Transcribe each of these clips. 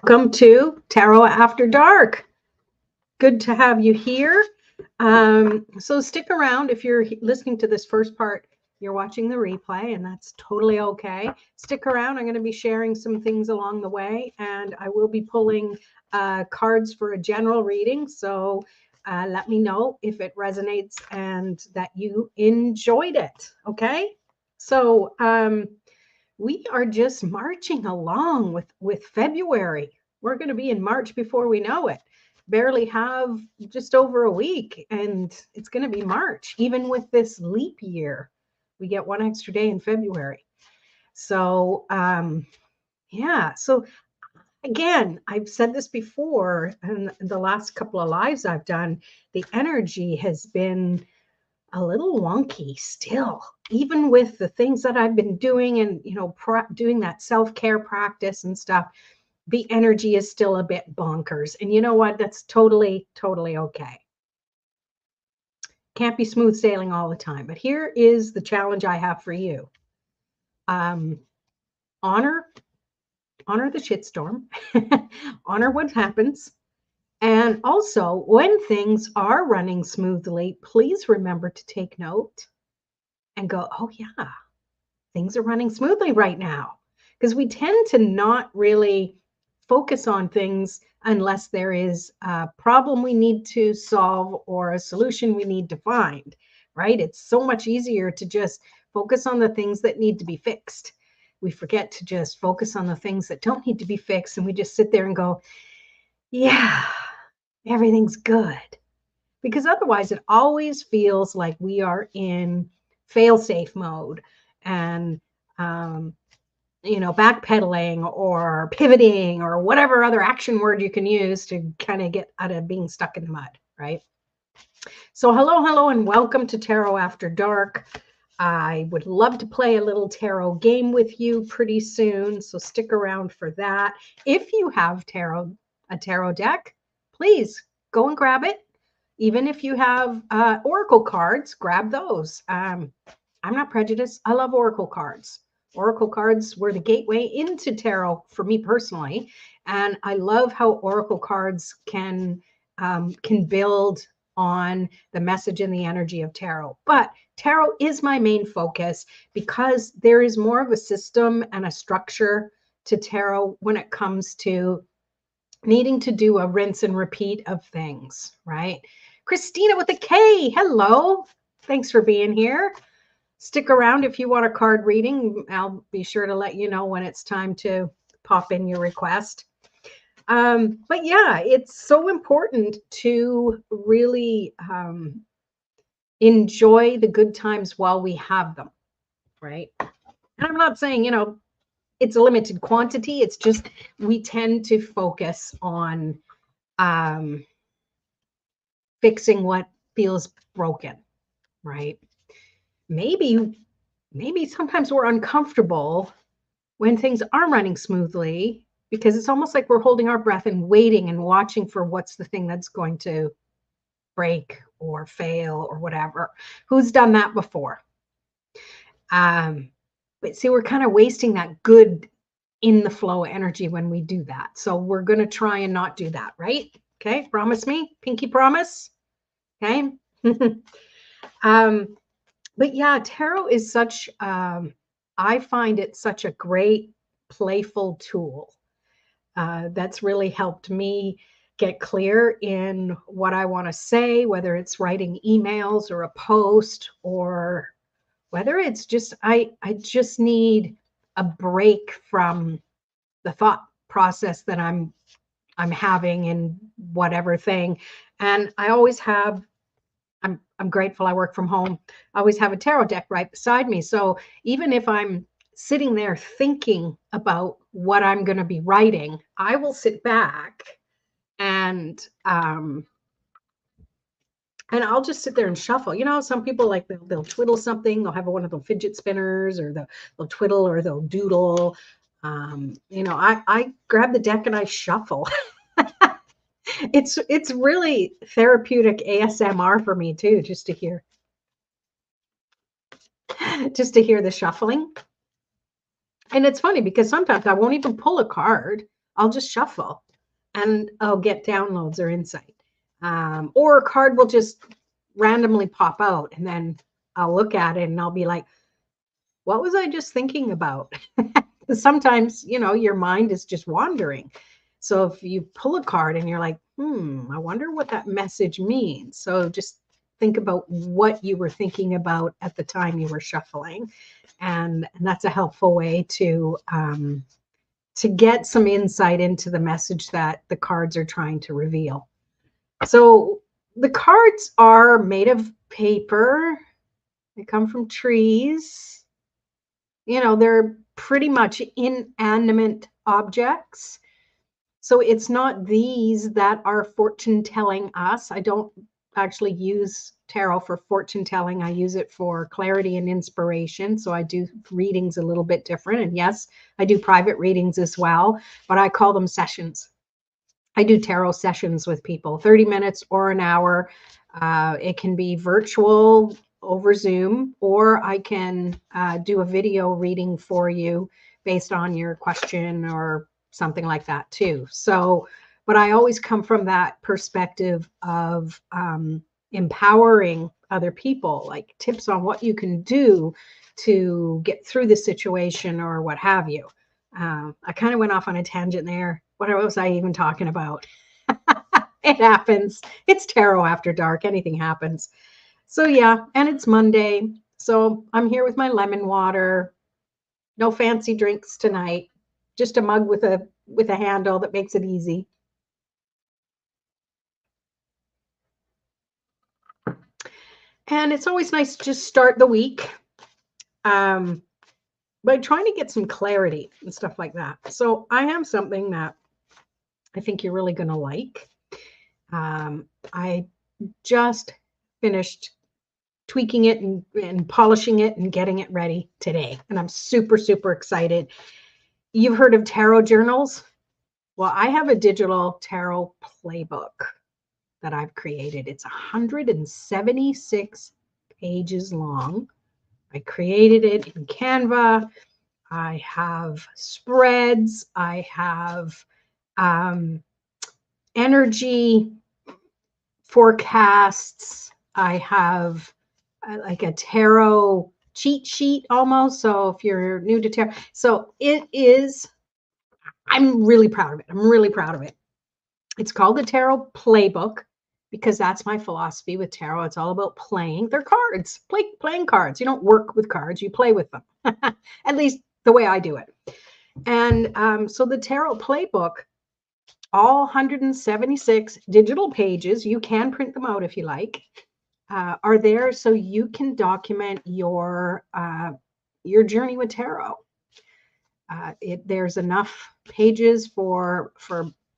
Welcome to Tarot After Dark. Good to have you here. So stick around. If you're listening to this first part, you're watching the replay, and that's totally okay. Stick around. I'm going to be sharing some things along the way, and I will be pulling cards for a general reading. So let me know if it resonates and that you enjoyed it. Okay. So we are just marching along with February. We're going to be in March before we know it. Barely have just over a week, and it's going to be March. Even with this leap year, we get one extra day in February. So, yeah. So again, I've said this before, and the last couple of lives I've done, the energy has been a little wonky still, even with the things that I've been doing and, doing that self-care practice and stuff. The energy is still a bit bonkers. And you know what? That's totally, totally okay. Can't be smooth sailing all the time. But here is the challenge I have for you. Honor the shitstorm. Honor what happens. And also, when things are running smoothly, please remember to take note and go, oh yeah, things are running smoothly right now. Because we tend to not really focus on things unless there is a problem we need to solve or a solution we need to find, right? It's so much easier to just focus on the things that need to be fixed. We forget to just focus on the things that don't need to be fixed, and we just sit there and go, yeah, everything's good. Because otherwise it always feels like we are in fail-safe mode and backpedaling or pivoting or whatever other action word you can use to kind of get out of being stuck in the mud, right? So hello, and welcome to Tarot After Dark. I would love to play a little tarot game with you pretty soon, so stick around for that. If you have a tarot deck, please go and grab it. Even if you have oracle cards, grab those. I'm not prejudiced. I love oracle cards. Oracle cards were the gateway into tarot for me personally, and I love how oracle cards can build on the message and the energy of tarot. But tarot is my main focus because there is more of a system and a structure to tarot when it comes to needing to do a rinse and repeat of things, right? Christina with a K, hello. Thanks for being here. Stick around if you want a card reading. I'll be sure to let you know when it's time to pop in your request. But yeah, it's so important to really enjoy the good times while we have them, right? And I'm not saying, it's a limited quantity. It's just we tend to focus on fixing what feels broken, right? Maybe sometimes we're uncomfortable when things are running smoothly because it's almost like we're holding our breath and waiting and watching for what's the thing that's going to break or fail or whatever. Who's done that before? But see, we're kind of wasting that good in the flow energy when we do that. So we're going to try and not do that, right? Okay, promise me, pinky promise. Okay. But yeah, tarot is such, I find it such a great playful tool that's really helped me get clear in what I want to say, whether it's writing emails or a post, or whether it's just, I just need a break from the thought process that I'm having in whatever thing. And I always have, I'm grateful I work from home. I always have a tarot deck right beside me. So even if I'm sitting there thinking about what I'm going to be writing, I will sit back and I'll just sit there and shuffle. Some people like they'll twiddle something. They'll have one of those fidget spinners, or they'll twiddle, or they'll doodle. I grab the deck and I shuffle. It's really therapeutic ASMR for me too, just to hear the shuffling. And it's funny because sometimes I won't even pull a card. I'll just shuffle and I'll get downloads or insight. Or a card will just randomly pop out, and then I'll look at it and I'll be like, what was I just thinking about? Sometimes, your mind is just wandering. So if you pull a card and you're like, I wonder what that message means. So just think about what you were thinking about at the time you were shuffling. And that's a helpful way to get some insight into the message that the cards are trying to reveal. So the cards are made of paper. They come from trees. They're pretty much inanimate objects. So it's not these that are fortune telling us. I don't actually use tarot for fortune telling. I use it for clarity and inspiration. So I do readings a little bit different. And yes, I do private readings as well, but I call them sessions. I do tarot sessions with people, 30 minutes or an hour. It can be virtual over Zoom, or I can do a video reading for you based on your question or something like that too. So, but I always come from that perspective of empowering other people, like tips on what you can do to get through the situation or what have you. I kind of went off on a tangent there. What was I even talking about? It happens. It's tarot after dark. Anything happens. So yeah, and it's Monday. So I'm here with my lemon water. No fancy drinks tonight. Just a mug with a handle that makes it easy. And it's always nice to just start the week by trying to get some clarity and stuff like that. So I have something that I think you're really going to like. I just finished tweaking it and polishing it and getting it ready today. And I'm super, super excited. You've heard of tarot journals? Well, I have a digital tarot playbook that I've created. It's 176 pages long. I created it in Canva. I have spreads. I have energy forecasts. I have like a tarot cheat sheet almost. So if you're new to tarot, so it is, I'm really proud of it. I'm really proud of it. It's called the Tarot Playbook because that's my philosophy with tarot. It's all about playing. They're cards, playing cards. You don't work with cards, you play with them. At least the way I do it. And so the Tarot Playbook, all 176 digital pages, you can print them out if you like, are there so you can document your journey with tarot. There's enough pages for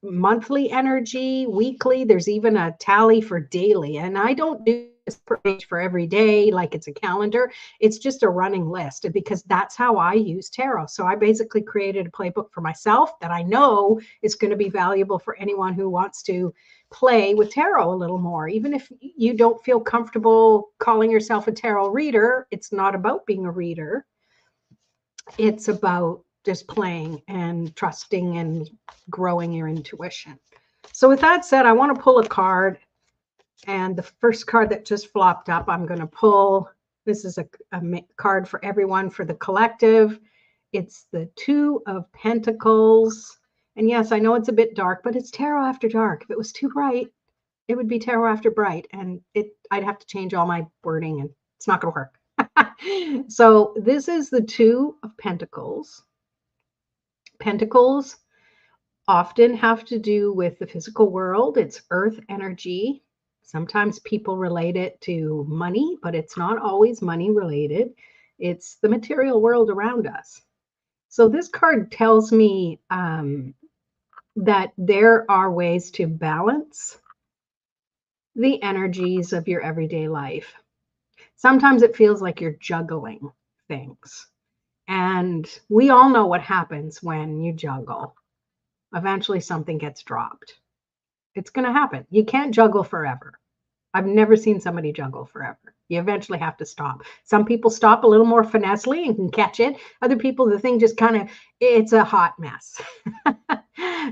monthly energy, weekly. There's even a tally for daily. And I don't do this per page for every day like it's a calendar. It's just a running list because that's how I use tarot. So I basically created a playbook for myself that I know is going to be valuable for anyone who wants to play with tarot a little more. Even if you don't feel comfortable calling yourself a tarot reader, it's not about being a reader. It's about just playing and trusting and growing your intuition. So with that said, I want to pull a card. And the first card that just flopped up, I'm going to pull. This is a card for everyone, for the collective. It's the Two of Pentacles. And yes, I know it's a bit dark, but it's tarot after dark. If it was too bright, it would be tarot after bright. And I'd have to change all my wording, and it's not going to work. So this is the Two of Pentacles. Pentacles often have to do with the physical world. It's earth energy. Sometimes people relate it to money, but it's not always money related. It's the material world around us. So this card tells me that there are ways to balance the energies of your everyday life. Sometimes it feels like you're juggling things. And we all know what happens when you juggle. Eventually something gets dropped. It's going to happen. You can't juggle forever. I've never seen somebody juggle forever. You eventually have to stop. Some people stop a little more finessely and can catch it. Other people, the thing just kind of, it's a hot mess.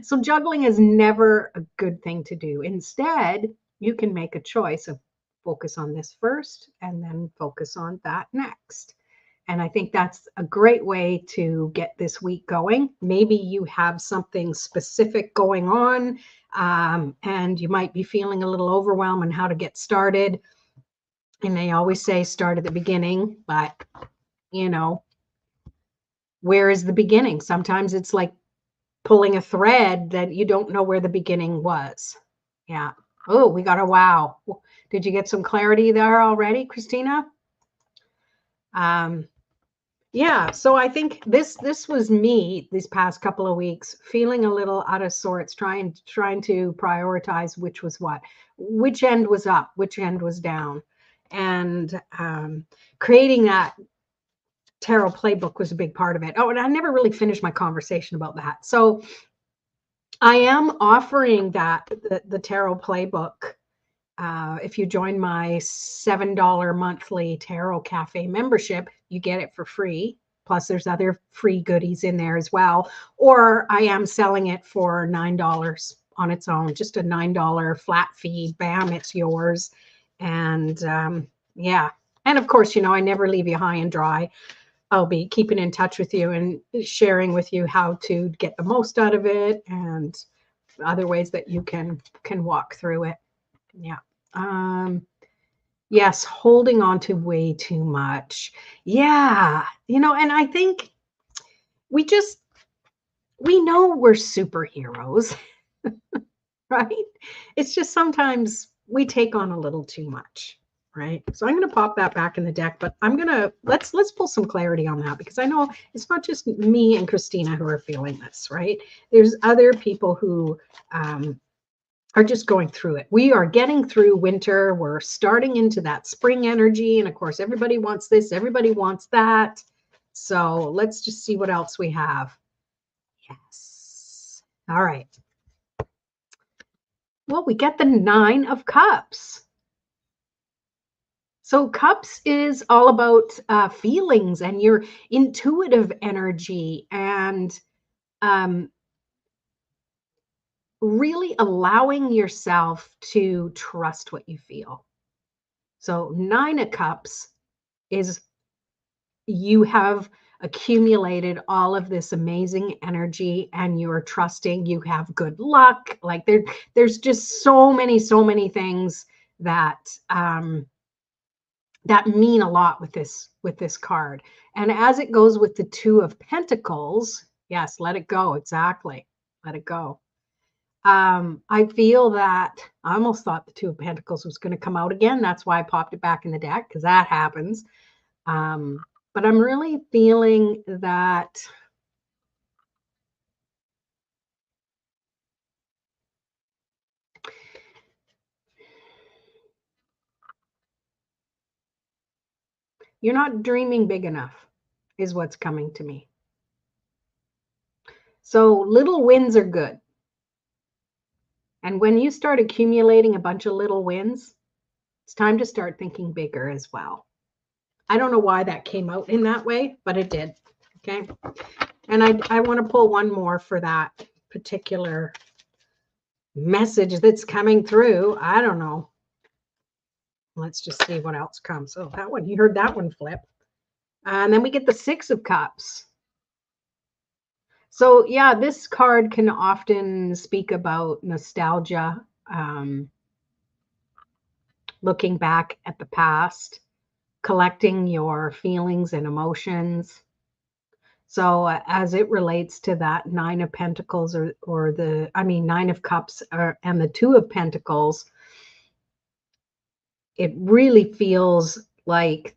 So juggling is never a good thing to do. Instead, you can make a choice of focus on this first and then focus on that next. And I think that's a great way to get this week going. Maybe you have something specific going on, and you might be feeling a little overwhelmed on how to get started. And they always say start at the beginning, but you know, where is the beginning? Sometimes it's like pulling a thread that you don't know where the beginning was. Yeah. Oh, we got a wow. Did you get some clarity there already, Christina? Yeah, so I think this was me these past couple of weeks feeling a little out of sorts, trying to prioritize which was what, which end was up, which end was down, and creating that tarot playbook was a big part of it. Oh, and I never really finished my conversation about that. So I am offering that the tarot playbook. If you join my $7 monthly Tarot Cafe membership, you get it for free. Plus, there's other free goodies in there as well. Or I am selling it for $9 on its own, just a $9 flat fee. Bam, it's yours. And yeah. And of course, I never leave you high and dry. I'll be keeping in touch with you and sharing with you how to get the most out of it and other ways that you can walk through it. Yeah. Yes, holding on to way too much. Yeah. And I think we know we're superheroes, right? It's just sometimes we take on a little too much, right? So I'm going to pop that back in the deck, but let's pull some clarity on that, because I know it's not just me and Christina who are feeling this, right? There's other people who are just going through it. We are getting through winter. We're starting into that spring energy. And of course, everybody wants this, everybody wants that. So let's just see what else we have. Yes. All right. Well, we get the 9 of Cups. So Cups is all about feelings and your intuitive energy and really allowing yourself to trust what you feel. So 9 of Cups is you have accumulated all of this amazing energy and you're trusting, you have good luck. Like there's just so many things that that mean a lot with this card. And as it goes with the 2 of Pentacles, yes, let it go. Exactly. Let it go. I feel that I almost thought the 2 of Pentacles was going to come out again. That's why I popped it back in the deck, because that happens. But I'm really feeling that you're not dreaming big enough is what's coming to me. So little wins are good. And when you start accumulating a bunch of little wins, it's time to start thinking bigger as well. I don't know why that came out in that way, but it did. Okay. And I want to pull one more for that particular message that's coming through. I don't know. Let's just see what else comes. Oh, that one, you heard that one flip. And then we get the 6 of Cups. So yeah, this card can often speak about nostalgia, looking back at the past, collecting your feelings and emotions. So as it relates to that 9 of Pentacles or 9 of Cups and the 2 of Pentacles, it really feels like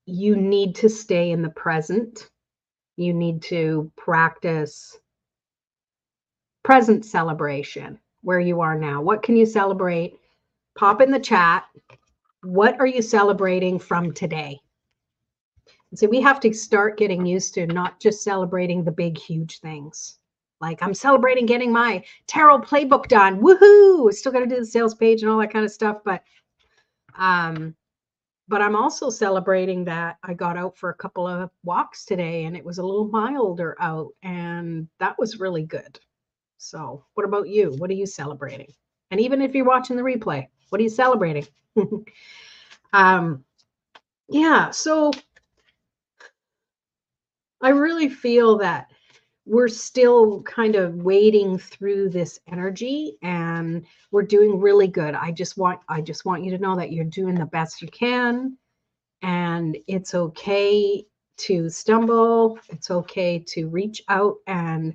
you need to stay in the present. You need to practice present celebration where you are now. What can you celebrate? Pop in the chat. What are you celebrating from today? And so we have to start getting used to not just celebrating the big, huge things. Like I'm celebrating getting my tarot playbook done. Woohoo! Still got to do the sales page and all that kind of stuff. But I'm also celebrating that I got out for a couple of walks today and it was a little milder out and that was really good. So what about you? What are you celebrating? And even if you're watching the replay, what are you celebrating? Yeah, so I really feel that we're still kind of wading through this energy and we're doing really good. I just want you to know that you're doing the best you can, and it's okay to stumble. It's okay to reach out and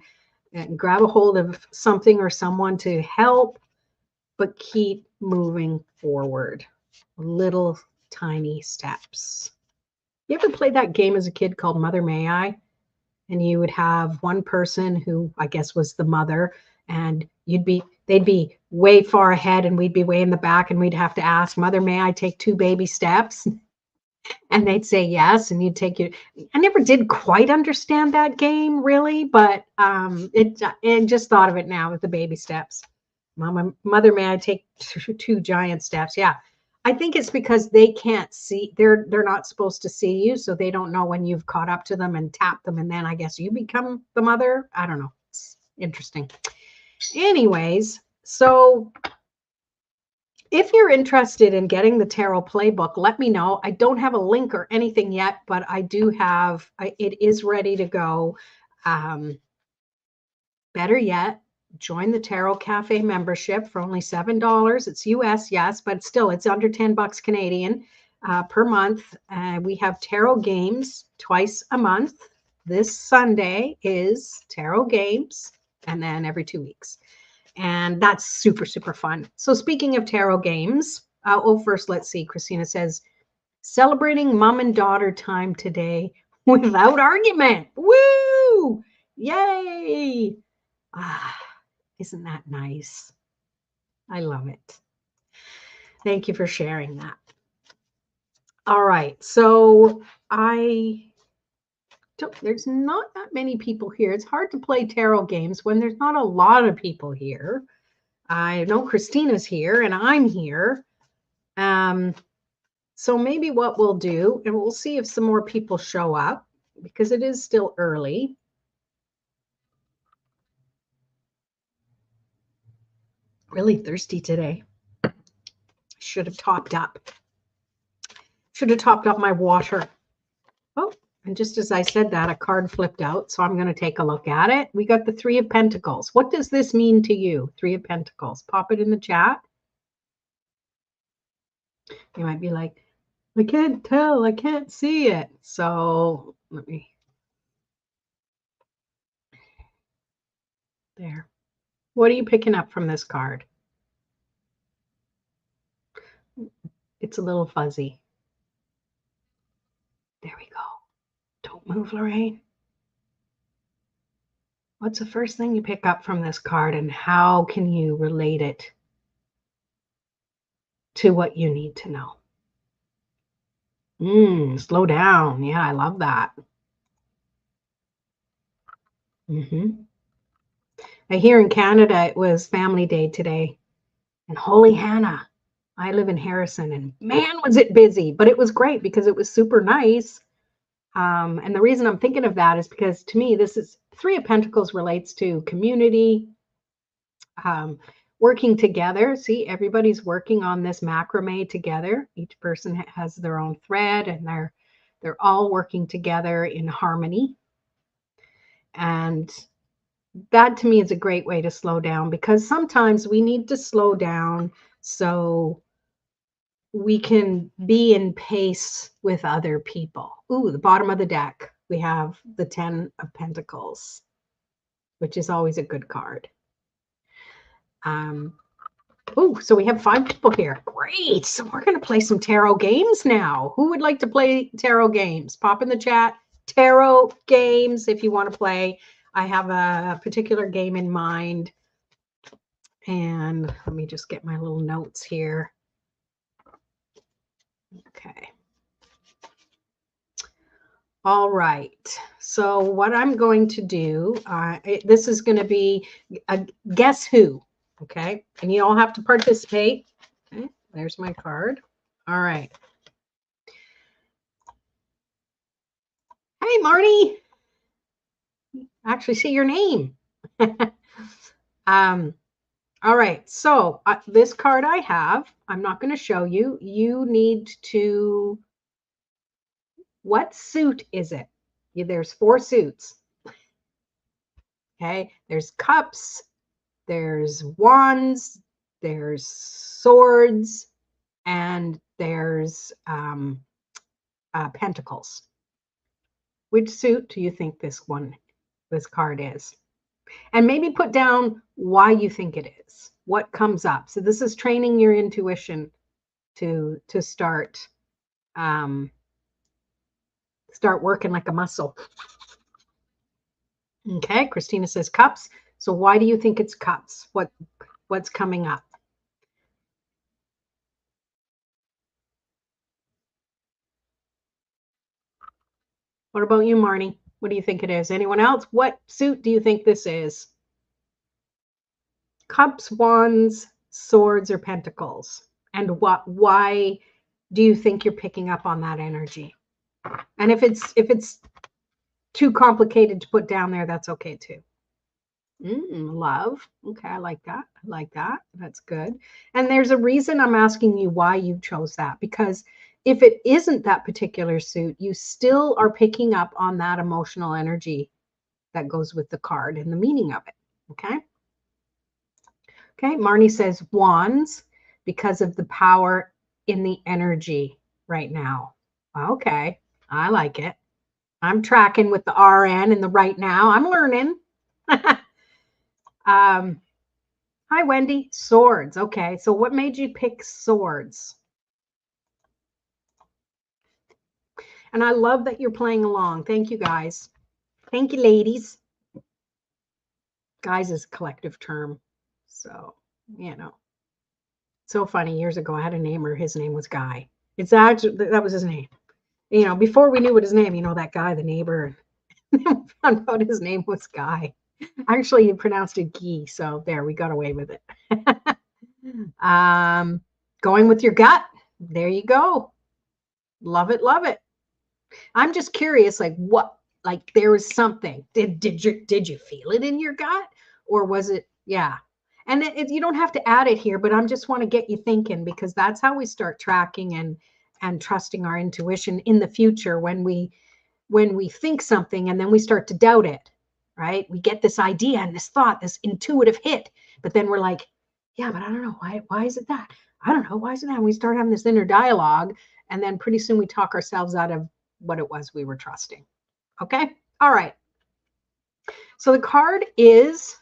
grab a hold of something or someone to help, but keep moving forward. Little tiny steps. You ever played that game as a kid called Mother May I? And you would have one person who I guess was the mother, and they'd be way far ahead and we'd be way in the back, and we'd have to ask, Mother, may I take 2 baby steps? And they'd say yes, and you'd take your. I never did quite understand that game really, but and just thought of it now with the baby steps. Mother, may I take 2 giant steps? Yeah. I think it's because they can't see. They're not supposed to see you, so they don't know when you've caught up to them and tap them, and then I guess you become the mother. I don't know. It's interesting. Anyways, so if you're interested in getting the tarot playbook, let me know. I don't have a link or anything yet, but I do have. It is ready to go. Better yet, join the Tarot Cafe membership for only $7. It's US, yes, but still it's under $10 Canadian per month. We have tarot games twice a month. This Sunday is tarot games, and then every 2 weeks. And that's super, super fun. So speaking of tarot games, first, let's see. Christina says, celebrating mom and daughter time today without argument. Woo! Yay! Ah, isn't that nice? I love it. Thank you for sharing that. All right, so there's not that many people here. It's hard to play tarot games when there's not a lot of people here. I know Christina's here and I'm here. So maybe what we'll do, and we'll see if some more people show up because it is still early. Really thirsty today. Should have topped up. Should have topped up my water. Oh, and just as I said that, a card flipped out. So I'm going to take a look at it. We got the 3 of Pentacles. What does this mean to you? 3 of Pentacles. Pop it in the chat. You might be like, I can't tell. I can't see it. So let me. There. What are you picking up from this card? It's a little fuzzy. There we go. Don't move, Lorraine. What's the first thing you pick up from this card, and how can you relate it to what you need to know? Slow down. Yeah, I love that. Here in Canada, it was Family Day today, and Holy Hannah. I live in Harrison, and man, was it busy, but it was great because it was super nice. And the reason I'm thinking of that is because to me, this is 3 of Pentacles relates to community, working together. See, everybody's working on this macrame together. Each person has their own thread, and they're all working together in harmony. And that to me is a great way to slow down, because sometimes we need to slow down so we can be in pace with other people. Ooh, the bottom of the deck, we have the 10 of Pentacles, which is always a good card. So we have 5 people here. Great. So we're going to play some tarot games now. Who would like to play tarot games? Pop in the chat. Tarot games if you want to play. I have a particular game in mind. And let me just get my little notes here. Okay. All right. So what I'm going to do, this is going to be a guess who. Okay. And you all have to participate. Okay. There's my card. All right. Hey, Marty. I actually see your name. All right, so this card I have, I'm not going to show you. You need to, what suit is it? There's 4 suits. Okay, there's cups, there's wands, there's swords, and there's pentacles. Which suit do you think this card is? And maybe put down why you think it is, what comes up. So this is training your intuition to start working like a muscle. Okay, Christina says cups. So why do you think it's cups? What's coming up? What about you, Marnie? What do you think it is? Anyone else? What suit do you think this is? Cups, wands, swords, or pentacles? And why do you think you're picking up on that energy? And if it's too complicated to put down there, that's okay too. Love. Okay, I like that. I like that. That's good. And there's a reason I'm asking you why you chose that, because if it isn't that particular suit, you still are picking up on that emotional energy that goes with the card and the meaning of it. Okay. Okay. Marnie says wands because of the power in the energy right now. Okay. I like it. I'm tracking with the RN and the right now. I'm learning. Hi, Wendy. Swords. Okay. So what made you pick swords? And I love that you're playing along. Thank you, guys. Thank you, ladies. Guys is a collective term. So, so funny. Years ago, I had a neighbor. His name was Guy. It's actually, that was his name. Before we knew what his name, that guy, the neighbor, found out his name was Guy. Actually, he pronounced it Guy. So there, we got away with it. Going with your gut. There you go. Love it. Love it. I'm just curious, what, there was something. Did you feel it in your gut, or was it? Yeah. And you don't have to add it here, but I just want to get you thinking, because that's how we start tracking and trusting our intuition in the future when we think something and then we start to doubt it, right? We get this idea and this thought, this intuitive hit, but then we're like, yeah, but I don't know why is it that? I don't know, why is it that? And we start having this inner dialogue, and then pretty soon we talk ourselves out of what it was we were trusting. Okay. All right. So the card is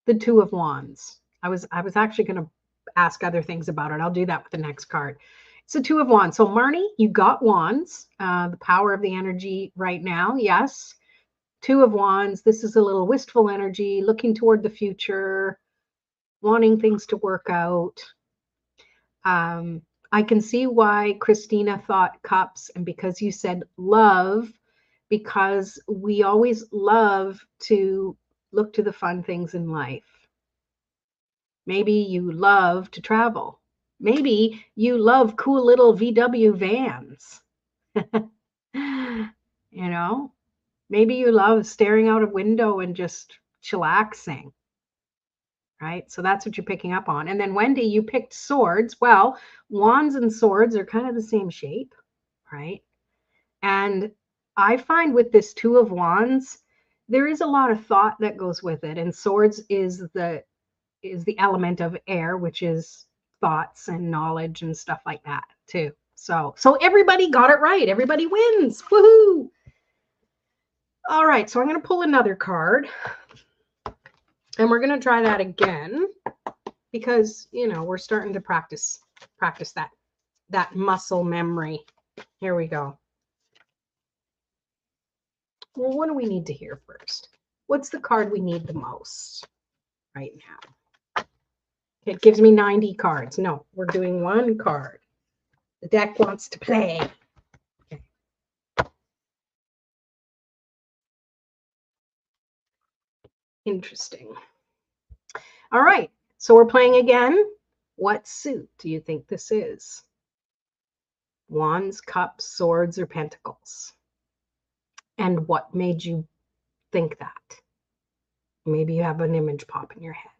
the Two of Wands. I was actually going to ask other things about it. I'll do that with the next card. It's the Two of Wands. So Marnie, you got wands, the power of the energy right now. Yes. Two of Wands. This is a little wistful energy, looking toward the future, wanting things to work out. I can see why Christina thought cups, and because you said love, because we always love to look to the fun things in life. Maybe you love to travel. Maybe you love cool little VW vans. Maybe you love staring out a window and just chillaxing. Right? So that's what you're picking up on. And then Wendy, you picked swords. Well, wands and swords are kind of the same shape, right? And I find with this Two of Wands, there is a lot of thought that goes with it. And swords is the element of air, which is thoughts and knowledge and stuff like that too. So everybody got it right. Everybody wins. Woohoo! All right, so I'm going to pull another card. And we're going to try that again, because, we're starting to practice that muscle memory. Here we go. Well, what do we need to hear first? What's the card we need the most right now? It gives me 90 cards. No, we're doing one card. The deck wants to play. Okay. Interesting. All right, so we're playing again. What suit do you think this is? Wands, cups, swords, or pentacles? And what made you think that? Maybe you have an image pop in your head.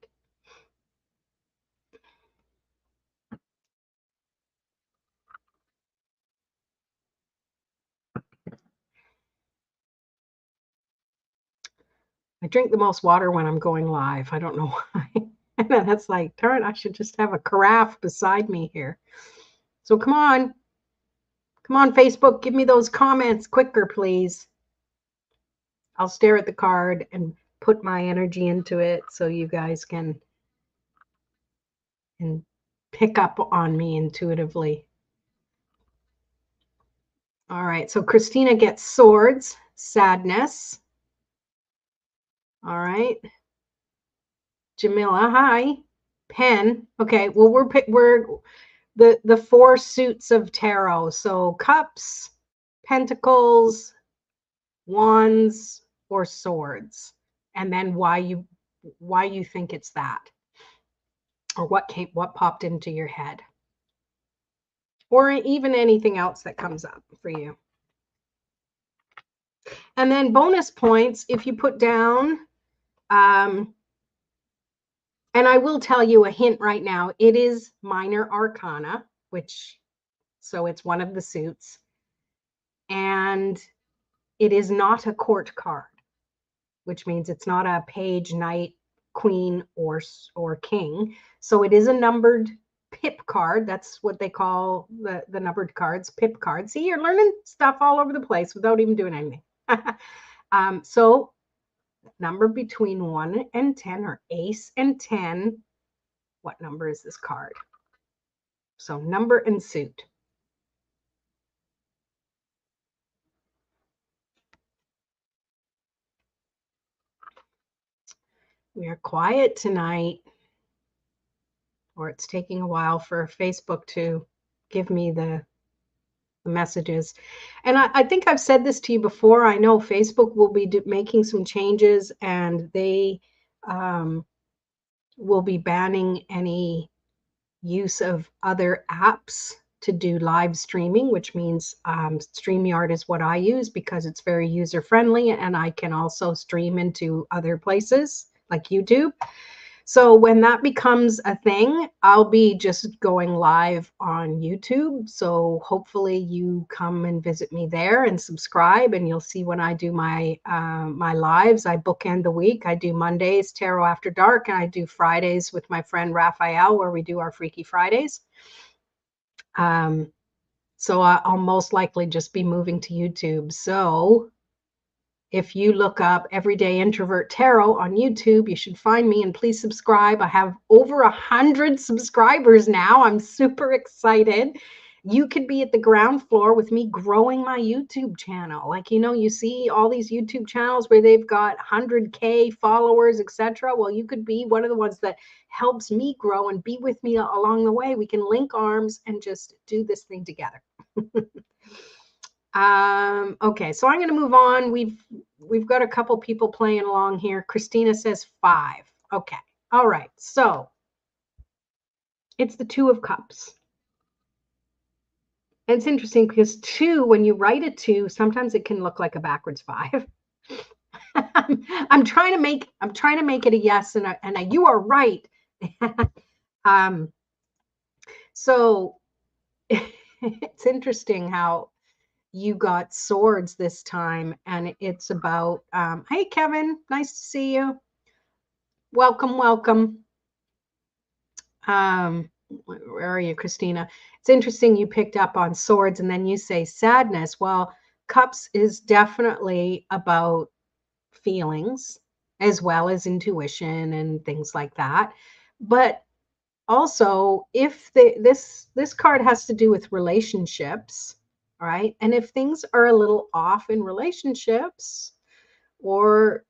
I drink the most water when I'm going live. I don't know why. And that's like, darn, I should just have a carafe beside me here. So come on. Come on, Facebook, give me those comments quicker, please. I'll stare at the card and put my energy into it so you guys can pick up on me intuitively. All right, so Christina gets swords, sadness. All right. Jamila, hi. Pen. Okay, well, we're the four suits of tarot. So cups, pentacles, wands, or swords. And then why you think it's that. Or what popped into your head. Or even anything else that comes up for you. And then bonus points if you put down and I will tell you a hint right now. It is minor arcana, so it's one of the suits. And it is not a court card, which means it's not a page, knight, queen, or king. So it is a numbered pip card. That's what they call the numbered cards, pip cards. See, you're learning stuff all over the place without even doing anything. So number between 1 and 10 or ace and 10. What number is this card? So number and suit. We are quiet tonight, or it's taking a while for Facebook to give me the messages. And I think I've said this to you before. I know Facebook will be making some changes, and they will be banning any use of other apps to do live streaming, which means StreamYard is what I use because it's very user friendly, and I can also stream into other places like YouTube. So when that becomes a thing, I'll be just going live on YouTube. So hopefully you come and visit me there and subscribe, and you'll see when I do my my lives. I bookend the week. I do Mondays, Tarot After Dark, and I do Fridays with my friend Raphael, where we do our Freaky Fridays. So I'll most likely just be moving to YouTube. So if you look up Everyday Introvert Tarot on YouTube, you should find me, and please subscribe. I have over 100 subscribers now. I'm super excited. You could be at the ground floor with me growing my YouTube channel. Like, you see all these YouTube channels where they've got 100K followers, etc. Well, you could be one of the ones that helps me grow and be with me along the way. We can link arms and just do this thing together. Okay, so I'm going to move on. We've got a couple people playing along here. Christina says 5. Okay. All right. So it's the 2 of Cups. And it's interesting because 2, when you write a 2, sometimes it can look like a backwards 5. I'm trying to make it a yes and a you are right. So it's interesting how you got swords this time, and it's about hey Kevin, nice to see you. Welcome. Where are you, Christina? It's interesting you picked up on swords and then you say sadness. Well, cups is definitely about feelings as well as intuition and things like that. But also, if this card has to do with relationships, right? And if things are a little off in relationships, or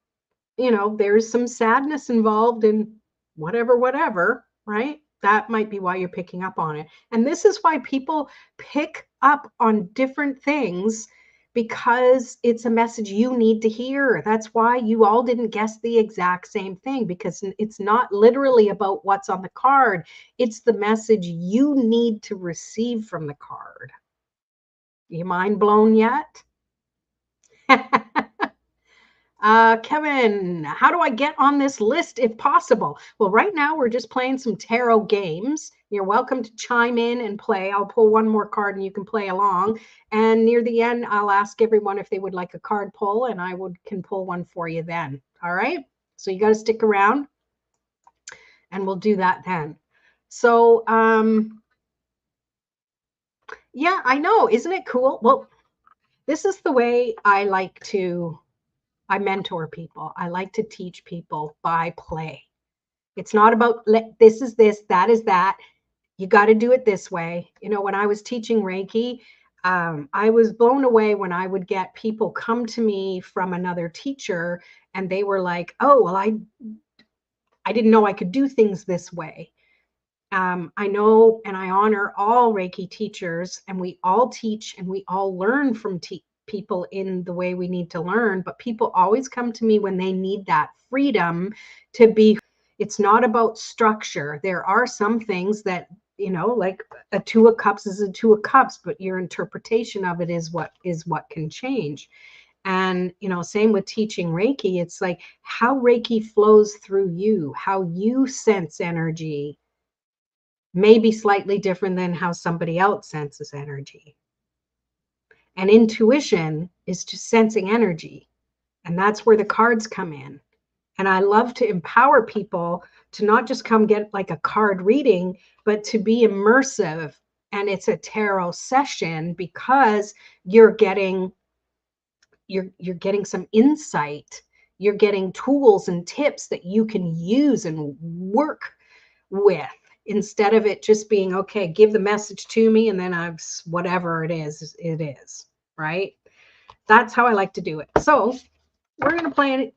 there's some sadness involved in whatever, right? That might be why you're picking up on it. And this is why people pick up on different things, because it's a message you need to hear. That's why you all didn't guess the exact same thing, because it's not literally about what's on the card. It's the message you need to receive from the card. You mind blown yet? Kevin, how do I get on this list if possible? Well, right now we're just playing some tarot games. You're welcome to chime in and play. I'll pull one more card and you can play along. And near the end, I'll ask everyone if they would like a card pull, and I can pull one for you then. All right. So you got to stick around and we'll do that then. So, yeah, I know. Isn't it cool? Well, this is the way I mentor people. I like to teach people by play. It's not about this is this, that is that. You got to do it this way. You know, when I was teaching Reiki, I was blown away when I would get people come to me from another teacher and they were like, oh, well, I didn't know I could do things this way. I know and I honor all Reiki teachers, and we all teach and we all learn from people in the way we need to learn. But people always come to me when they need that freedom to be. It's not about structure. There are some things that, you know, like a two of cups is a two of cups, but your interpretation of it is what can change. And, you know, same with teaching Reiki. It's like how Reiki flows through you, how you sense energy may be slightly different than how somebody else senses energy. And intuition is just sensing energy. And that's where the cards come in. And I love to empower people to not just come get like a card reading, but to be immersive. And it's a tarot session because you're getting some insight. You're getting tools and tips that you can use and work with, instead of it just being, okay, give the message to me and then I've whatever it is, right? That's how I like to do it. So we're going to play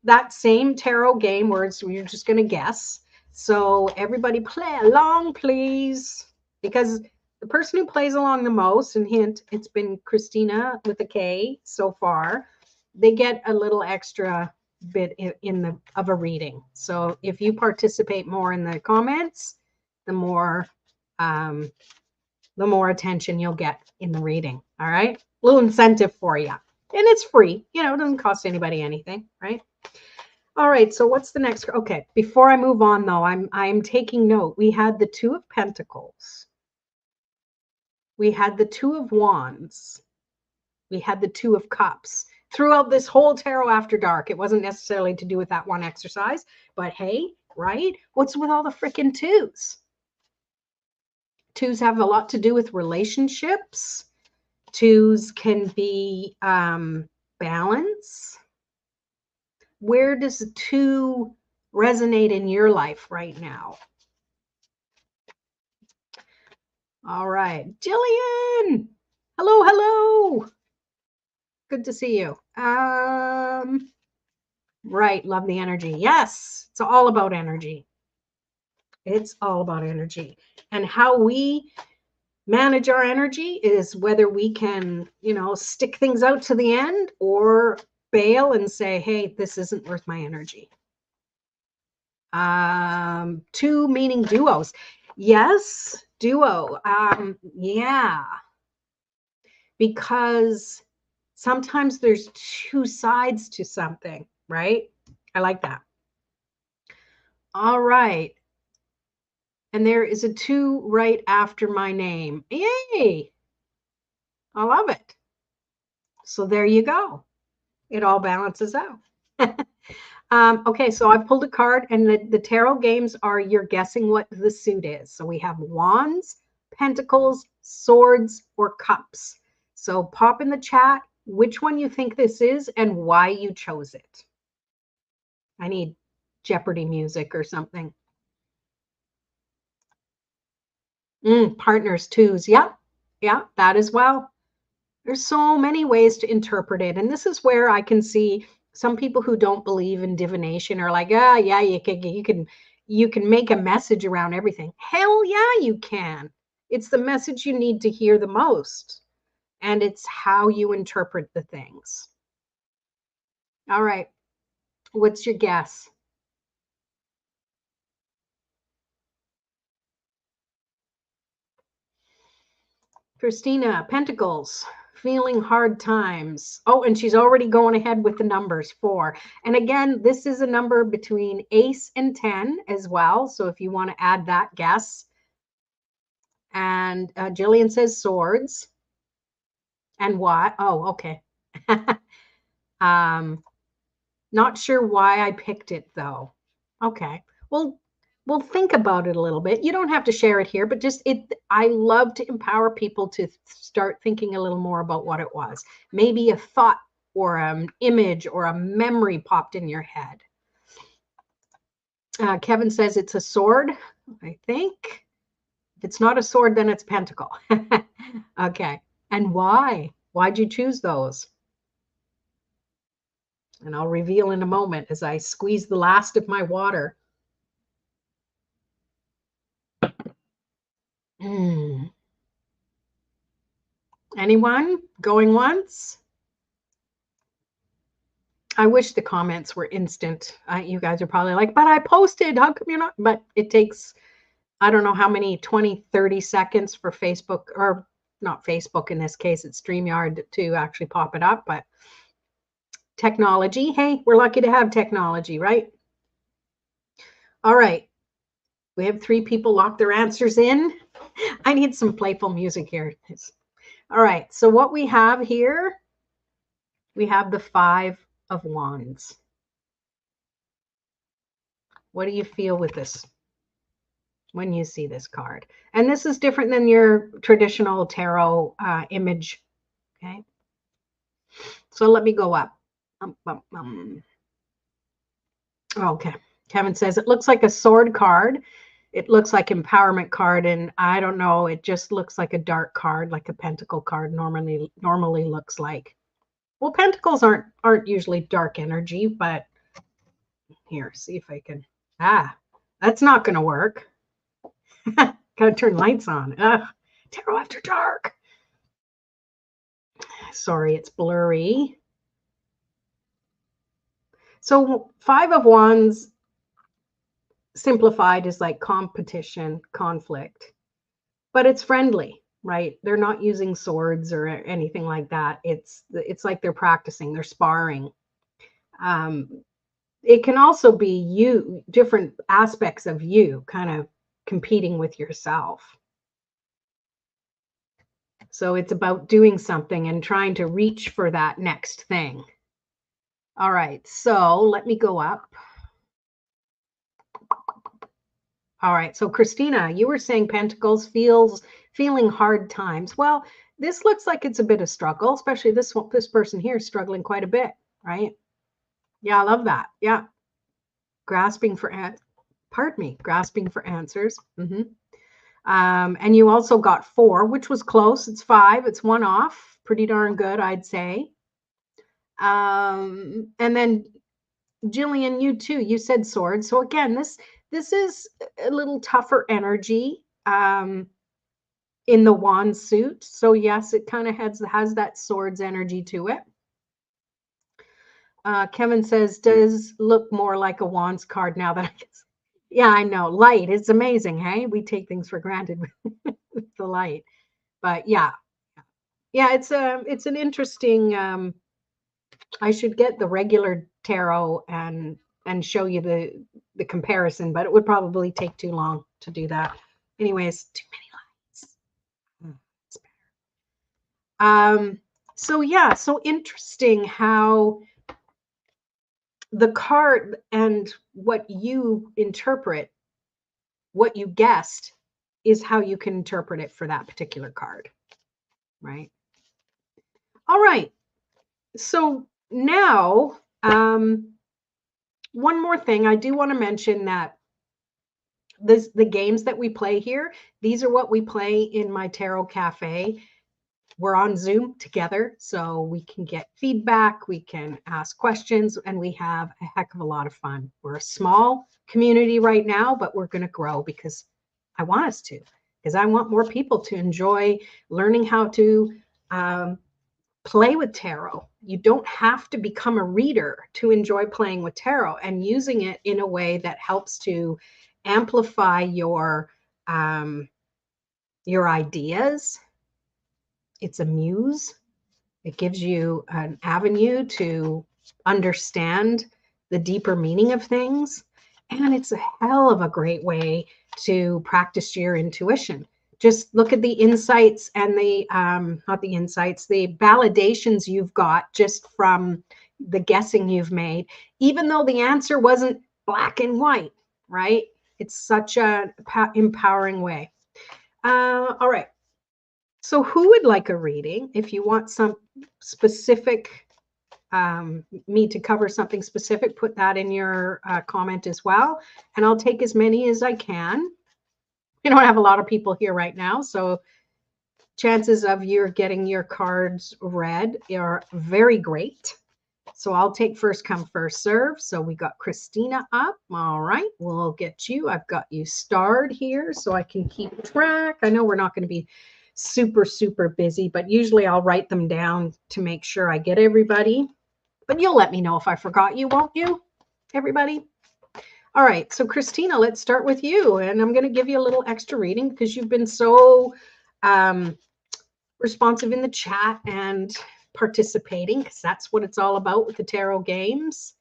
that same tarot game where you're just going to guess. So everybody play along, please, because the person who plays along the most, and hint, it's been Christina with a K so far, they get a little extra bit of a reading. So if you participate more in the comments, the more attention you'll get in the reading. All right, little incentive for you, and it's free. You know, it doesn't cost anybody anything, right? All right, so what's the next? Okay, before I move on though, I'm taking note. We had the Two of Pentacles. We had the Two of Wands. We had the Two of Cups. Throughout this whole Tarot After Dark, it wasn't necessarily to do with that one exercise, but hey, right? What's with all the freaking twos? Twos have a lot to do with relationships. Twos can be balance. Where does two resonate in your life right now? All right, Jillian. Hello, hello. Good to see you. Right, love the energy. Yes, it's all about energy. It's all about energy. And how we manage our energy is whether we can, you know, stick things out to the end or bail and say, hey, this isn't worth my energy. Two meaning duos. Yes, duo. Yeah. Because sometimes there's two sides to something, right? I like that. All right. And there is a two right after my name. Yay! I love it. So there you go. It all balances out. Okay, so I pulled a card, and the tarot games are you're guessing what the suit is. So we have wands, pentacles, swords, or cups. So pop in the chat which one you think this is and why you chose it. I need Jeopardy music or something. Partners, twos. Yep. Yeah, that as well. There's so many ways to interpret it. And this is where I can see some people who don't believe in divination are like, yeah, you can make a message around everything. Hell yeah, you can. It's the message you need to hear the most. And it's how you interpret the things. All right. What's your guess? Christina, Pentacles. feeling hard times. Oh, and she's already going ahead with the numbers 4. And again, this is a number between ace and 10 as well. So if you want to add that, guess. And Jillian says swords. And why? Oh, okay. Not sure why I picked it though. Okay. Well, we'll think about it a little bit. You don't have to share it here, but just I love to empower people to start thinking a little more about what it was. Maybe a thought or an image or a memory popped in your head. Kevin says it's a sword, I think. If it's not a sword, then it's pentacle. Okay. And why? Why'd you choose those? And I'll reveal in a moment as I squeeze the last of my water. Anyone going once? I wish the comments were instant. You guys are probably like, but I posted. How come you're not? But it takes, I don't know how many, 20, 30 seconds for Facebook, or not Facebook in this case, it's StreamYard to actually pop it up. But technology, hey, we're lucky to have technology, right? All right. We have 3 people lock their answers in. I need some playful music here. All right. So what we have here, we have the 5 of Wands. What do you feel with this when you see this card? And this is different than your traditional tarot image. Okay. So let me go up. Okay. Kevin says it looks like a sword card. It looks like empowerment card, and I don't know, it just looks like a dark card, like a pentacle card normally looks like. Well, pentacles aren't usually dark energy, but here, see if I can. That's not going to work. Gotta turn lights on. Tarot After Dark. Sorry, it's blurry. So 5 of Wands simplified is like competition, conflict, but it's friendly, right? They're not using swords or anything like that. It's like they're practicing, they're sparring. It can also be you, different aspects of you kind of competing with yourself. So it's about doing something and trying to reach for that next thing. All right, so let me go up. All right, so Christina, you were saying Pentacles feeling hard times. Well, this looks like it's a bit of struggle, especially this person here is struggling quite a bit, right? Yeah, I love that. Yeah. Grasping for answers. And you also got 4, which was close. It's 5. It's 1 off. Pretty darn good, I'd say. And then Jillian, you too. You said sword. So again, this is a little tougher energy in the wand suit. So yes, it kind of has that swords energy to it. Kevin says, does look more like a wands card now that I can see. Yeah, I know. Light. It's amazing, hey? We take things for granted with the light. But yeah. Yeah, it's an interesting I should get the regular tarot and show you the comparison, but it would probably take too long to do that. Anyways, too many lights. It's better. So yeah, so interesting how the card and what you interpret, what you guessed, is how you can interpret it for that particular card, right? All right. So now, one more thing, I do want to mention that the games that we play here, these are what we play in my Tarot Cafe. We're on Zoom together, so we can get feedback, we can ask questions, and we have a heck of a lot of fun. We're a small community right now, but we're going to grow because I want us to, because I want more people to enjoy learning how to play with tarot. You don't have to become a reader to enjoy playing with tarot, and using it in a way that helps to amplify your ideas. It's a muse. It gives you an avenue to understand the deeper meaning of things. And it's a hell of a great way to practice your intuition. Just look at the insights and the, not the insights, the validations you've got just from the guessing you've made, even though the answer wasn't black and white, right? It's such an empowering way. All right. So who would like a reading? If you want some specific, me to cover something specific, put that in your comment as well. And I'll take as many as I can. We don't have a lot of people here right now, so chances of you getting your cards read are very great. So I'll take first come, first serve. So we got Christina up. All right, we'll get you. I've got you starred here so I can keep track. I know we're not going to be super, super busy, but usually I'll write them down to make sure I get everybody. But you'll let me know if I forgot you, won't you, everybody? All right, so Christina, let's start with you. And I'm going to give you a little extra reading because you've been so responsive in the chat and participating, because that's what it's all about with the tarot games.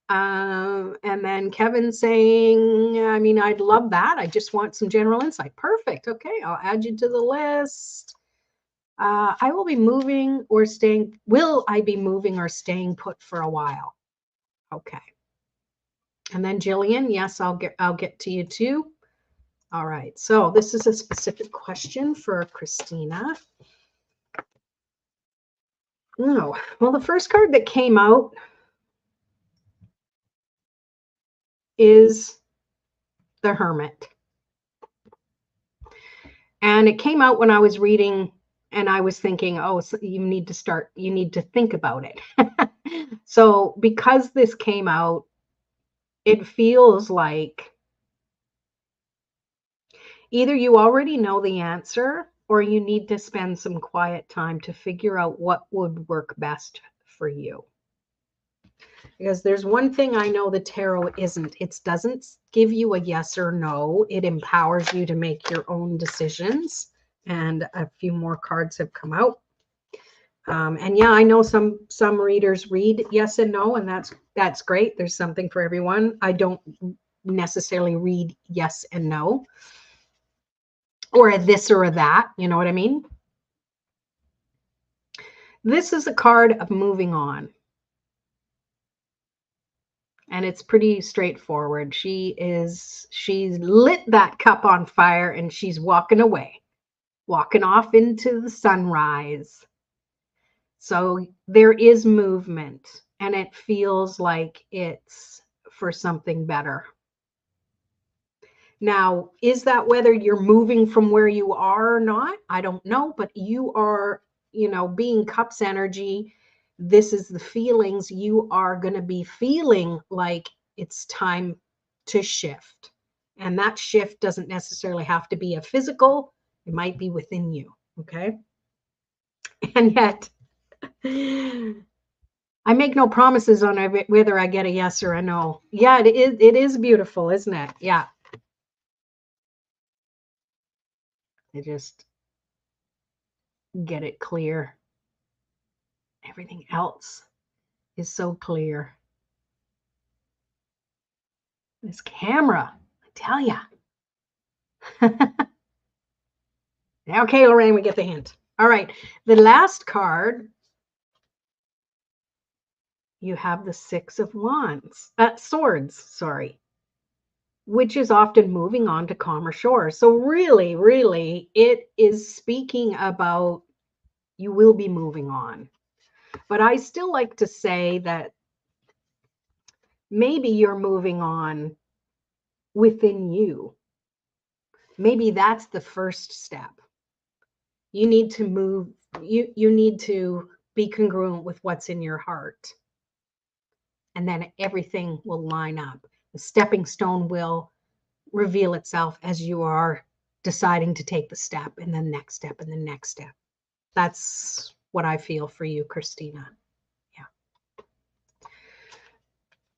And then Kevin saying, I mean, I'd love that. I just want some general insight. Perfect. Okay, I'll add you to the list. I will be moving or staying. Will I be moving or staying put for a while? Okay. And then Jillian, yes, I'll get to you too. All right. So this is a specific question for Christina. No. Well, the first card that came out is the Hermit. And it came out when I was reading and I was thinking, oh, so you need to think about it. So because this came out, it feels like either you already know the answer or you need to spend some quiet time to figure out what would work best for you. Because there's one thing I know the tarot isn't. It doesn't give you a yes or no. It empowers you to make your own decisions. And a few more cards have come out. And yeah, I know some readers read yes and no, and that's great. There's something for everyone. I don't necessarily read yes and no, or a this or a that. You know what I mean? This is a card of moving on. And it's pretty straightforward. She's lit that cup on fire and she's walking away, walking off into the sunrise. So there is movement and it feels like it's for something better. Now, is that whether you're moving from where you are or not? I don't know, but you are, being cups energy. This is the feelings you are going to be feeling like it's time to shift. And that shift doesn't necessarily have to be a physical. It might be within you. Okay. And yet I make no promises on whether I get a yes or a no. Yeah, it is beautiful, isn't it? Yeah. I just get it clear. Everything else is so clear. This camera, I tell ya. Okay, Lorraine, we get the hint. All right, the last card, you have the Six of Swords, sorry, which is often moving on to calmer shores. So really, really, it is speaking about you will be moving on. But I still like to say that maybe you're moving on within you. Maybe that's the first step. You need to move, you need to be congruent with what's in your heart. And then everything will line up. The stepping stone will reveal itself as you are deciding to take the step and the next step and the next step. That's what I feel for you, Christina.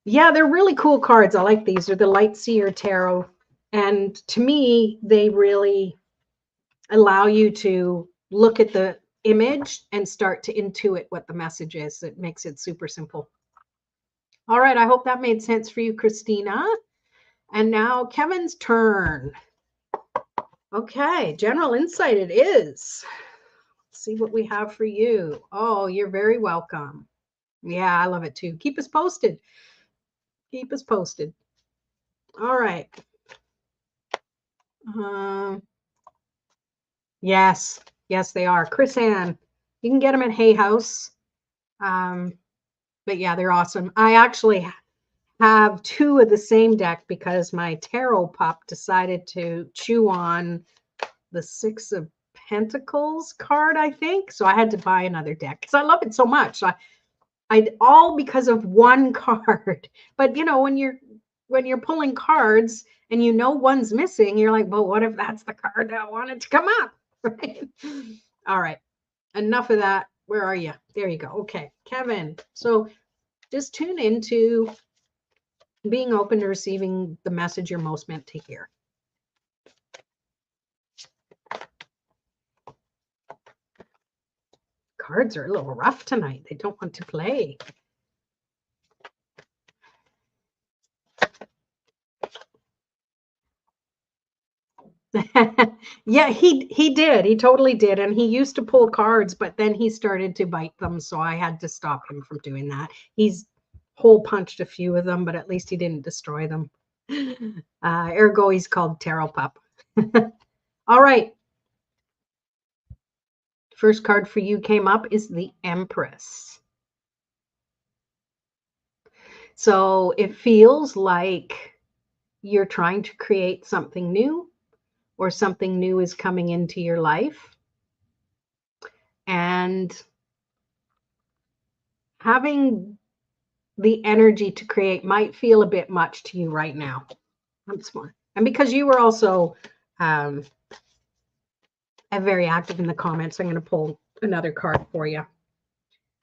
Yeah, they're really cool cards. I like these. They're the Light Seer Tarot. And to me, they really allow you to look at the image and start to intuit what the message is. It makes it super simple. All right, I hope that made sense for you, Christina. And now Kevin's turn. Okay, general insight it is. Let's see what we have for you. Oh, you're very welcome. Yeah, I love it too. Keep us posted. Keep us posted. All right. Yes, yes, they are. Chris Ann, you can get them at Hay House. But yeah, they're awesome. I actually have two of the same deck because my tarot pup decided to chew on the Six of Pentacles card, I think. So I had to buy another deck because I love it so much. I all because of one card. But you know, when you're pulling cards and you know one's missing, you're like, well, what if that's the card that wanted to come up? Right? All right. Enough of that. Where are you? There you go. Okay, Kevin. So just tune into being open to receiving the message you're most meant to hear. Cards are a little rough tonight. They don't want to play. Yeah, he did. He totally did. And he used to pull cards, but then he started to bite them. So I had to stop him from doing that. He's hole punched a few of them, but at least he didn't destroy them. Ergo, he's called Tarot Pup. All right. First card for you came up is the Empress. So it feels like you're trying to create something new, or something new is coming into your life. And having the energy to create might feel a bit much to you right now. I'm smart. And because you were also very active in the comments, I'm going to pull another card for you.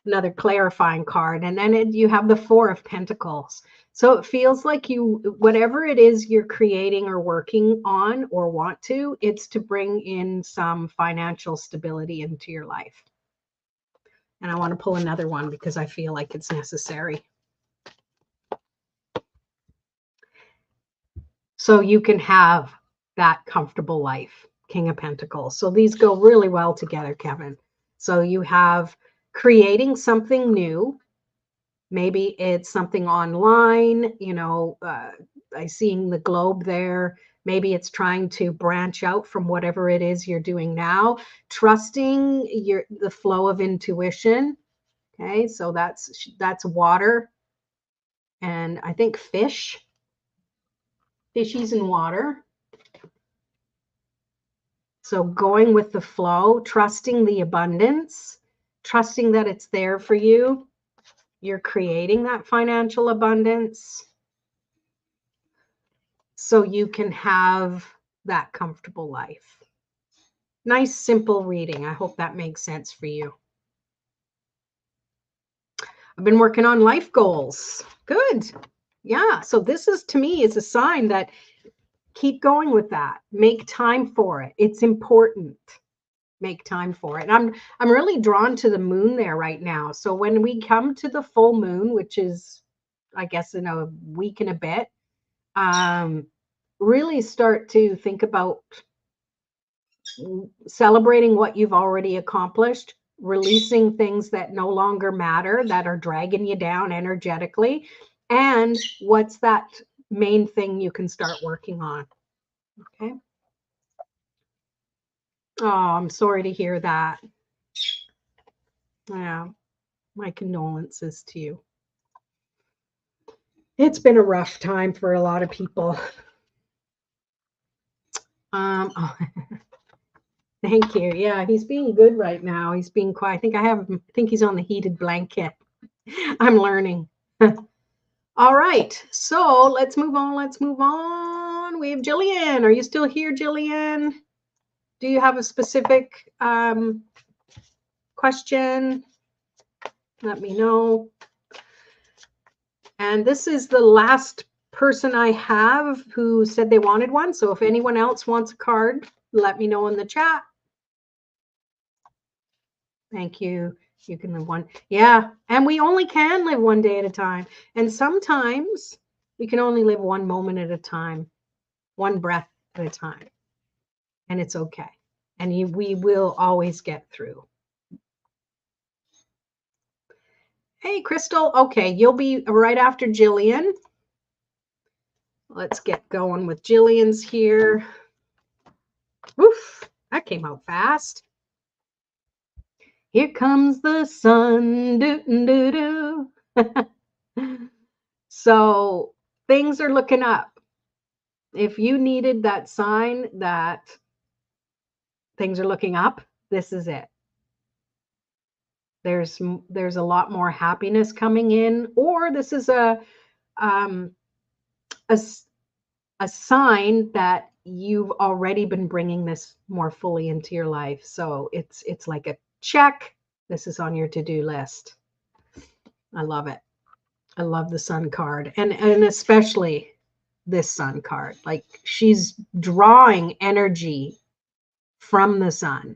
Another clarifying card. And then you have the Four of Pentacles. So it feels like whatever it is you're creating or working on or want to, it's to bring in some financial stability into your life. And I want to pull another one because I feel like it's necessary. So you can have that comfortable life, King of Pentacles. So these go really well together, Kevin. So you have creating something new. Maybe it's something online, you know, I seeing the globe there. Maybe it's trying to branch out from whatever it is you're doing now, trusting the flow of intuition. Okay, so that's water. And I think fish. Fishies in water. So going with the flow, trusting the abundance, trusting that it's there for you. You're creating that financial abundance so you can have that comfortable life. Nice, simple reading. I hope that makes sense for you. I've been working on life goals. Good. Yeah. So this is, to me, is a sign that keep going with that. Make time for it. It's important. Make time for it. And I'm really drawn to the moon there right now. So when we come to the full moon, which is, I guess, in a week and a bit, really start to think about celebrating what you've already accomplished, releasing things that no longer matter, that are dragging you down energetically, and what's that main thing you can start working on. Okay. Oh, I'm sorry to hear that. Yeah, my condolences to you. It's been a rough time for a lot of people. Oh, thank you. Yeah, he's being good right now. He's being quiet. I think he's on the heated blanket. I'm learning. All right, so let's move on. Let's move on. We have Jillian. Are you still here, Jillian? Do you have a specific question? Let me know. And this is the last person I have who said they wanted one. So if anyone else wants a card, let me know in the chat. Thank you. You can live one. Yeah. And we only can live one day at a time. And sometimes we can only live one moment at a time, one breath at a time. And it's okay. And we will always get through. Hey, Crystal. Okay, you'll be right after Jillian. Let's get going with Jillian's here. Oof, that came out fast. Here comes the sun. Doo-doo-doo-doo. So things are looking up. If you needed that sign that things are looking up, this is it. There's a lot more happiness coming in, or this is a sign that you've already been bringing this more fully into your life. So it's like a check. This is on your to-do list. I love it. I love the sun card, and especially this sun card. Like, she's drawing energy from the sun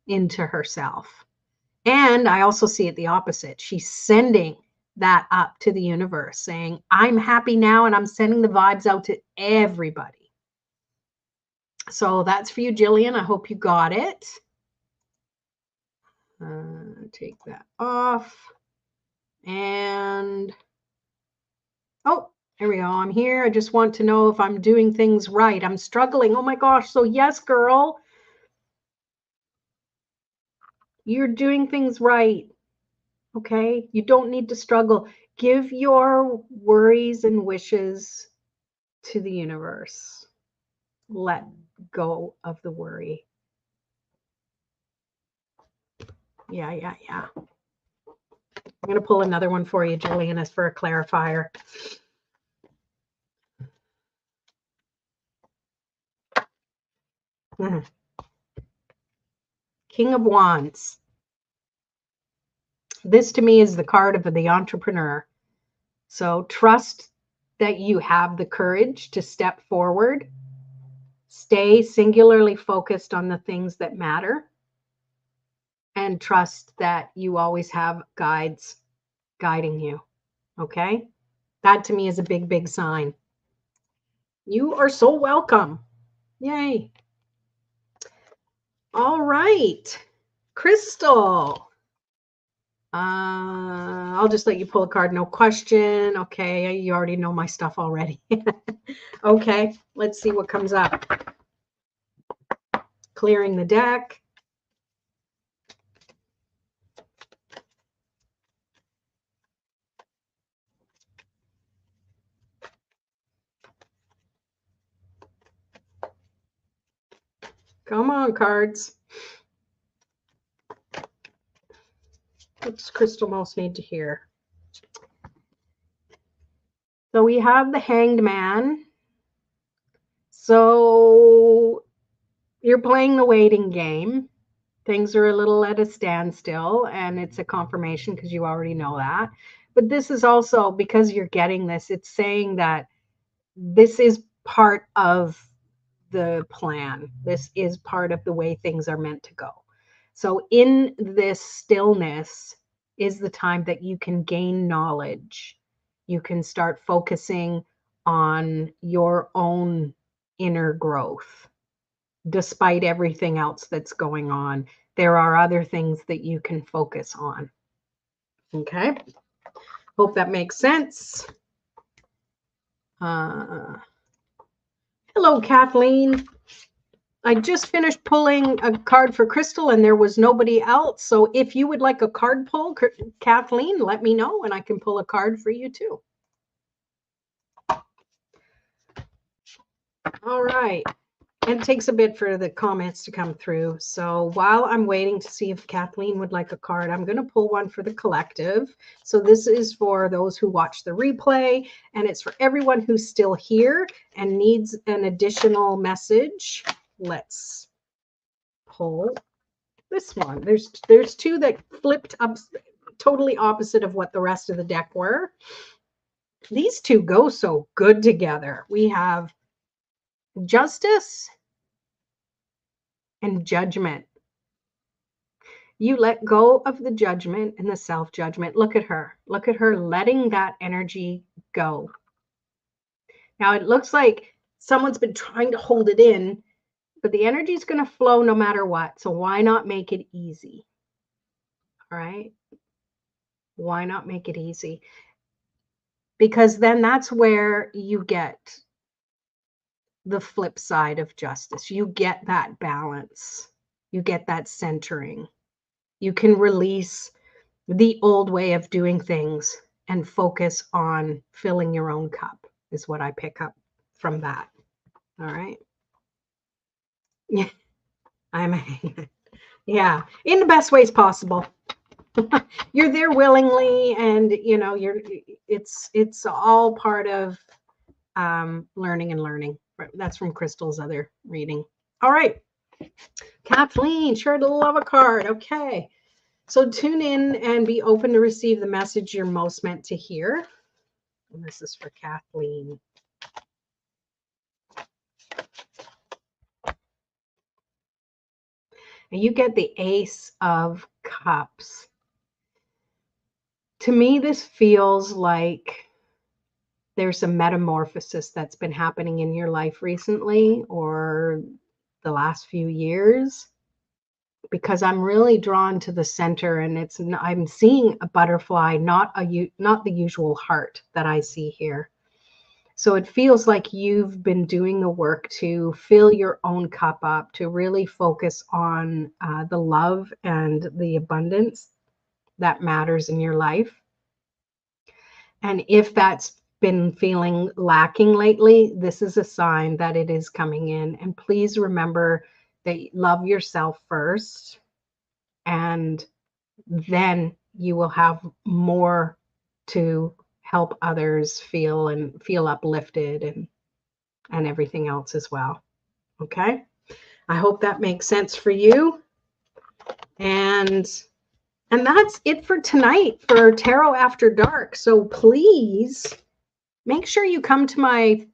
into herself. And I also see it the opposite. She's sending that up to the universe, saying, I'm happy now, and I'm sending the vibes out to everybody. So that's for you, Jillian. I hope you got it. Take that off. And, oh, there we go. I'm here. I just want to know if I'm doing things right. I'm struggling. Oh my gosh. So yes, girl, you're doing things right. Okay. You don't need to struggle. Give your worries and wishes to the universe. Let go of the worry. Yeah. I'm going to pull another one for you, Jillian, as for a clarifier. King of Wands. This to me is the card of the entrepreneur. So trust that you have the courage to step forward. Stay singularly focused on the things that matter. And trust that you always have guides guiding you. Okay? That to me is a big, big sign. You are so welcome. Yay. All right. Crystal. I'll just let you pull a card. No question. Okay. You already know my stuff already. Okay. Let's see what comes up. Clearing the deck. Come on, cards. What does Crystal most need to hear? So we have the Hanged Man. So you're playing the waiting game. Things are a little at a standstill, and it's a confirmation because you already know that. But this is also, because you're getting this, it's saying that this is part of the plan. This is part of the way things are meant to go. So in this stillness is the time that you can gain knowledge. You can start focusing on your own inner growth. Despite everything else that's going on, there are other things that you can focus on. Okay. Hope that makes sense. Hello, Kathleen. I just finished pulling a card for Crystal and there was nobody else. So if you would like a card pull, Kathleen, let me know and I can pull a card for you too. All right. It takes a bit for the comments to come through. So while I'm waiting to see if Kathleen would like a card, I'm going to pull one for the collective. So this is for those who watch the replay, and it's for everyone who's still here and needs an additional message. Let's pull this one. There's two that flipped up totally opposite of what the rest of the deck were. These two go so good together. We have Justice and Judgment. You let go of the judgment and the self-judgment. Look at her. Look at her letting that energy go. Now it looks like someone's been trying to hold it in, but the energy is going to flow no matter what. So why not make it easy? All right. Why not make it easy? Because then that's where you get the flip side of justice. You get that balance. You get that centering. You can release the old way of doing things and focus on filling your own cup, is what I pick up from that. All right. Yeah. Yeah, in the best ways possible. You're there willingly, and it's all part of learning and learning. That's from Crystal's other reading. All right, Kathleen, sure to love a card. Okay, so tune in and be open to receive the message you're most meant to hear. And this is for Kathleen. And you get the Ace of Cups. To me, this feels like there's a metamorphosis that's been happening in your life recently or the last few years, because I'm really drawn to the center, and I'm seeing a butterfly, not the usual heart that I see here. So it feels like you've been doing the work to fill your own cup up, to really focus on the love and the abundance that matters in your life. And if that's been feeling lacking lately, this is a sign that it is coming in. And please remember that you love yourself first, and then you will have more to help others feel uplifted and everything else as well. Okay? I hope that makes sense for you. And that's it for tonight for Tarot After Dark. So please make sure you come to my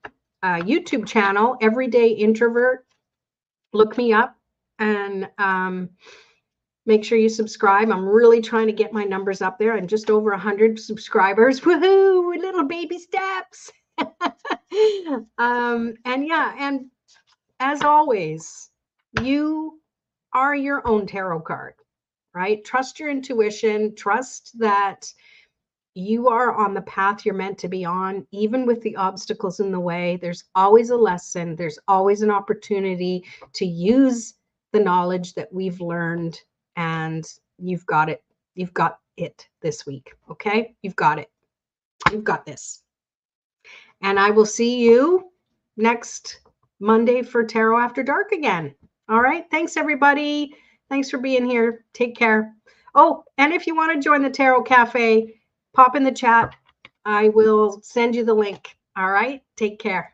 YouTube channel, Everyday Introvert. Look me up and make sure you subscribe. I'm really trying to get my numbers up there. I'm just over 100 subscribers. Woohoo! Little baby steps. And as always, you are your own tarot card, right? Trust your intuition. Trust that you are on the path you're meant to be on, even with the obstacles in the way. There's always a lesson. There's always an opportunity to use the knowledge that we've learned, and you've got it. You've got it this week. Okay? You've got it. You've got this. And I will see you next Monday for Tarot After Dark again. All right. Thanks, everybody. Thanks for being here. Take care. Oh, and if you want to join the Tarot Cafe, pop in the chat. I will send you the link. All right. Take care.